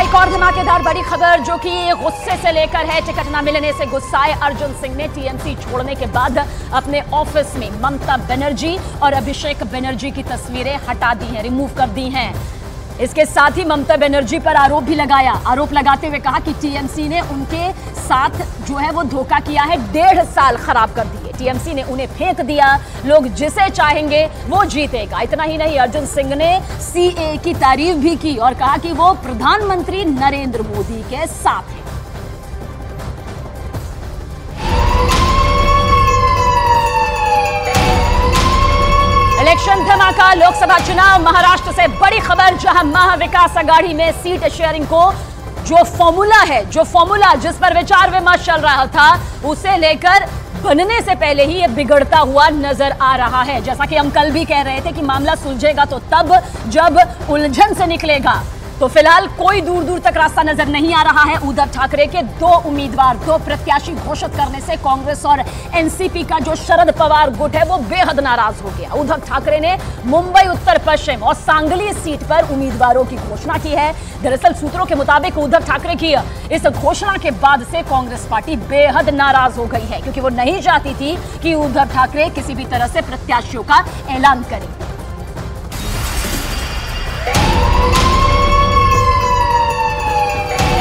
एक और धमाकेदार बड़ी खबर जो कि गुस्से से लेकर है। टिकट न मिलने से गुस्साए अर्जुन सिंह ने टीएमसी छोड़ने के बाद अपने ऑफिस में ममता बनर्जी और अभिषेक बनर्जी की तस्वीरें हटा दी हैं, रिमूव कर दी हैं। इसके साथ ही ममता बनर्जी पर आरोप भी लगाया। आरोप लगाते हुए कहा कि टीएमसी ने उनके साथ जो है वो धोखा किया है, 1.5 साल खराब कर दिए। टीएमसी ने उन्हें फेंक दिया, लोग जिसे चाहेंगे वो जीतेगा। इतना ही नहीं, अर्जुन सिंह ने सीए की तारीफ भी की और कहा कि वो प्रधानमंत्री नरेंद्र मोदी के साथ है। इलेक्शन धमाका, लोकसभा चुनाव, महाराष्ट्र से बड़ी खबर, जहां महाविकास आघाड़ी में सीट शेयरिंग को जो फॉर्मूला जिस पर विचार विमर्श चल रहा था उसे लेकर बनने से पहले ही ये बिगड़ता हुआ नजर आ रहा है। जैसा कि हम कल भी कह रहे थे कि मामला सुलझेगा तो तब जब उलझन से निकलेगा। तो फिलहाल कोई दूर दूर तक रास्ता नजर नहीं आ रहा है। उद्धव ठाकरे के 2 प्रत्याशी घोषित करने से कांग्रेस और एनसीपी का जो शरद पवार गुट है वो बेहद नाराज हो गया। उद्धव ठाकरे ने मुंबई उत्तर पश्चिम और सांगली सीट पर उम्मीदवारों की घोषणा की है। दरअसल सूत्रों के मुताबिक उद्धव ठाकरे की इस घोषणा के बाद से कांग्रेस पार्टी बेहद नाराज हो गई है, क्योंकि वो नहीं चाहती थी कि उद्धव ठाकरे किसी भी तरह से प्रत्याशियों का ऐलान करें।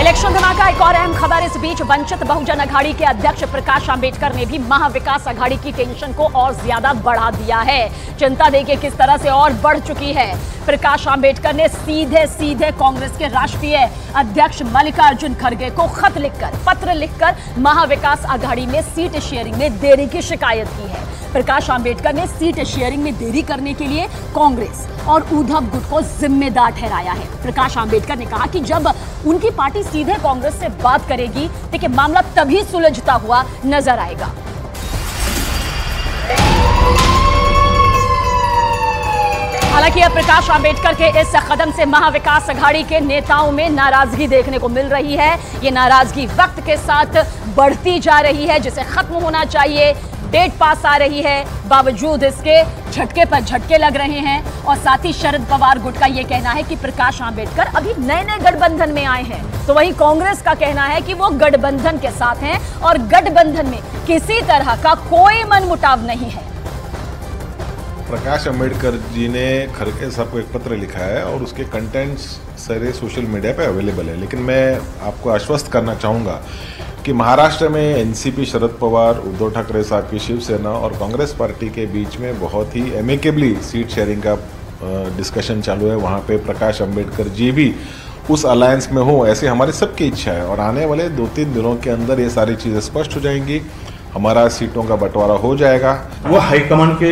इलेक्शन धमाका, एक और अहम खबर इस बीच, वंचित बहुजन अघाड़ी के अध्यक्ष प्रकाश आंबेडकर ने भी महाविकास अघाड़ी की टेंशन को और ज्यादा बढ़ा दिया है। चिंता देखिए किस तरह से और बढ़ चुकी है। प्रकाश आंबेडकर ने सीधे कांग्रेस के राष्ट्रीय अध्यक्ष मल्लिकार्जुन खड़गे को पत्र लिखकर महाविकास अघाड़ी में सीट शेयरिंग में देरी की शिकायत की है। प्रकाश आंबेडकर ने सीट शेयरिंग में देरी करने के लिए कांग्रेस और उद्धव गुट को जिम्मेदार ठहराया है। प्रकाश आंबेडकर ने कहा कि जब उनकी पार्टी सीधे कांग्रेस से बात करेगी देखिए मामला तभी सुलझता हुआ नजर आएगा। हालांकि अब प्रकाश आंबेडकर के इस कदम से महाविकास अघाड़ी के नेताओं में नाराजगी देखने को मिल रही है। ये नाराजगी वक्त के साथ बढ़ती जा रही है, जिसे खत्म होना चाहिए। डेट पास आ रही है, बावजूद इसके झटके पर झटके लग रहे हैं। और साथ ही शरद पवार गुट का यह कहना है कि प्रकाश आंबेडकर अभी नए गठबंधन में आए हैं, तो वहीं कांग्रेस का कहना है कि वो गठबंधन के साथ हैं और गठबंधन में किसी तरह का कोई मनमुटाव नहीं है। प्रकाश आंबेडकर जी ने खड़गे साहब को एक पत्र लिखा है और उसके कंटेंट्स सारे सोशल मीडिया पे अवेलेबल है। लेकिन मैं आपको आश्वस्त करना चाहूँगा कि महाराष्ट्र में एनसीपी, शरद पवार, उद्धव ठाकरे साहब की शिवसेना और कांग्रेस पार्टी के बीच में बहुत ही एमिकेबली सीट शेयरिंग का डिस्कशन चालू है। वहाँ पे प्रकाश आंबेडकर जी भी उस अलायंस में हो, ऐसी हमारी सबकी इच्छा है। और आने वाले 2-3 दिनों के अंदर ये सारी चीज़ें स्पष्ट हो जाएंगी, हमारा सीटों का बंटवारा हो जाएगा। वो हाईकमान के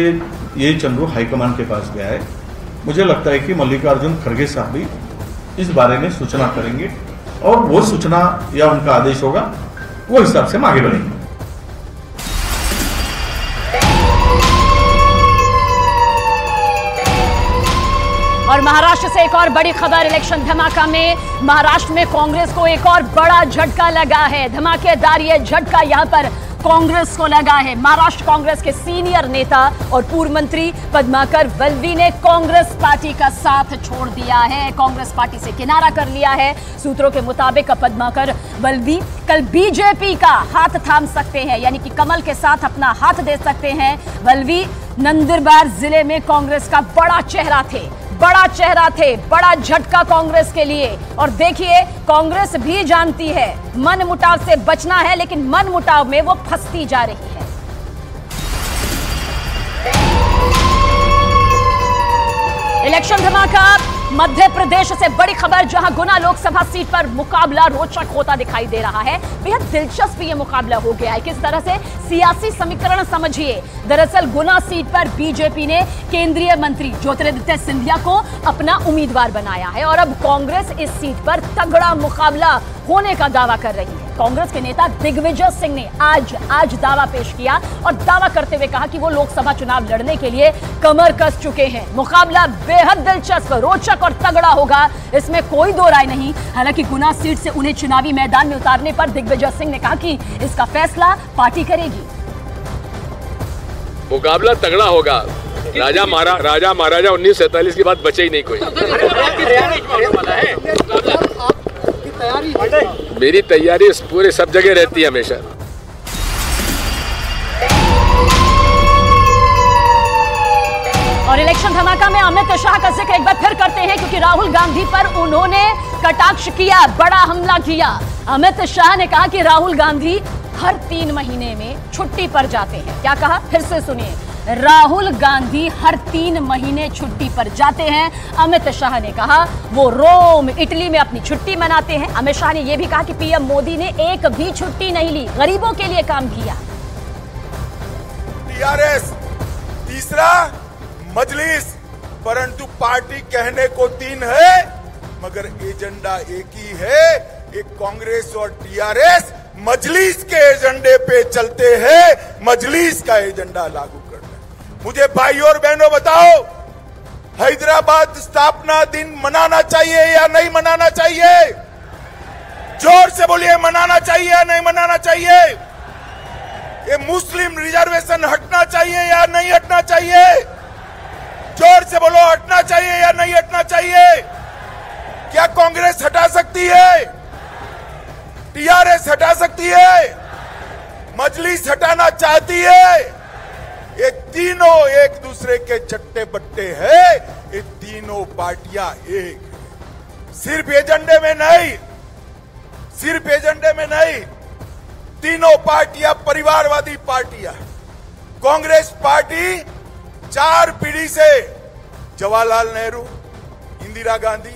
ये चंद्रू हाईकमान के पास गया है। मुझे लगता है कि मल्लिकार्जुन खड़गे साहब भी इस बारे में सूचना करेंगे और वो सूचना या उनका आदेश होगा, वो हिसाब से हम आगे बढ़ेंगे। और महाराष्ट्र से एक और बड़ी खबर, इलेक्शन धमाका में महाराष्ट्र में कांग्रेस को एक और बड़ा झटका लगा है। धमाकेदार ये झटका यहां पर कांग्रेस को लगा है। महाराष्ट्र कांग्रेस के सीनियर नेता और पूर्व मंत्री पद्माकर वल्वी ने कांग्रेस पार्टी का साथ छोड़ दिया है, कांग्रेस पार्टी से किनारा कर लिया है। सूत्रों के मुताबिक पद्माकर वल्वी कल बीजेपी का हाथ थाम सकते हैं, यानी कि कमल के साथ अपना हाथ दे सकते हैं। वल्वी नंदुरबार जिले में कांग्रेस का बड़ा चेहरा थे, बड़ा झटका कांग्रेस के लिए। और देखिए कांग्रेस भी जानती है मनमुटाव से बचना है, लेकिन मनमुटाव में वो फंसती जा रही है। इलेक्शन धमाका, मध्य प्रदेश से बड़ी खबर, जहां गुना लोकसभा सीट पर मुकाबला रोचक होता दिखाई दे रहा है। बेहद दिलचस्प ये मुकाबला हो गया है। किस तरह से सियासी समीकरण समझिए। दरअसल गुना सीट पर बीजेपी ने केंद्रीय मंत्री ज्योतिरादित्य सिंधिया को अपना उम्मीदवार बनाया है और अब कांग्रेस इस सीट पर तगड़ा मुकाबला होने का दावा कर रही है। कांग्रेस के नेता दिग्विजय सिंह ने आज दावा पेश किया और दावा करते हुए कहा कि वो लोकसभा चुनाव लड़ने के लिए कमर कस चुके हैं। मुकाबला बेहद दिलचस्प, रोचक और तगड़ा होगा, इसमें कोई दो राय नहीं। हालांकि गुना सीट से उन्हें चुनावी मैदान में उतारने पर दिग्विजय सिंह ने कहा कि इसका फैसला पार्टी करेगी। मुकाबला तगड़ा होगा। राजा महाराजा 1947 की बात बचे ही नहीं कोई। मेरी तैयारी इस पूरे सब जगह रहती है हमेशा। और इलेक्शन धमाका में अमित शाह का जिक्र एक बार फिर करते हैं, क्योंकि राहुल गांधी पर उन्होंने कटाक्ष किया, बड़ा हमला किया। अमित शाह ने कहा कि राहुल गांधी हर 3 महीने में छुट्टी पर जाते हैं। क्या कहा, फिर से सुनिए। राहुल गांधी हर 3 महीने छुट्टी पर जाते हैं। अमित शाह ने कहा वो रोम, इटली में अपनी छुट्टी मनाते हैं। अमित शाह ने यह भी कहा कि पीएम मोदी ने एक भी छुट्टी नहीं ली, गरीबों के लिए काम किया। टीआरएस तीसरा, मजलिस, परंतु पार्टी कहने को 3 है मगर एजेंडा एक ही है। एक कांग्रेस और टीआरएस मजलिस के एजेंडे पे चलते हैं, मजलिस का एजेंडा लागू करना। मुझे भाई और बहनों बताओ, हैदराबाद स्थापना दिन मनाना चाहिए या नहीं मनाना चाहिए? जोर से बोलिए, मनाना चाहिए या नहीं मनाना चाहिए? ये मुस्लिम रिजर्वेशन हटना चाहिए या नहीं हटना चाहिए? जोर से बोलो, हटना चाहिए या नहीं हटना चाहिए? क्या कांग्रेस हटा सकती है? टीआरएस हटा सकती है? मजलिस हटाना चाहती है? ये तीनों एक दूसरे के चट्टे बट्टे हैं। ये तीनों पार्टियां एक हैं। सिर्फ एजेंडे में नहीं, सिर्फ एजेंडे में नहीं, तीनों पार्टियां परिवारवादी पार्टियां। कांग्रेस पार्टी 4 पीढ़ी से जवाहरलाल नेहरू, इंदिरा गांधी,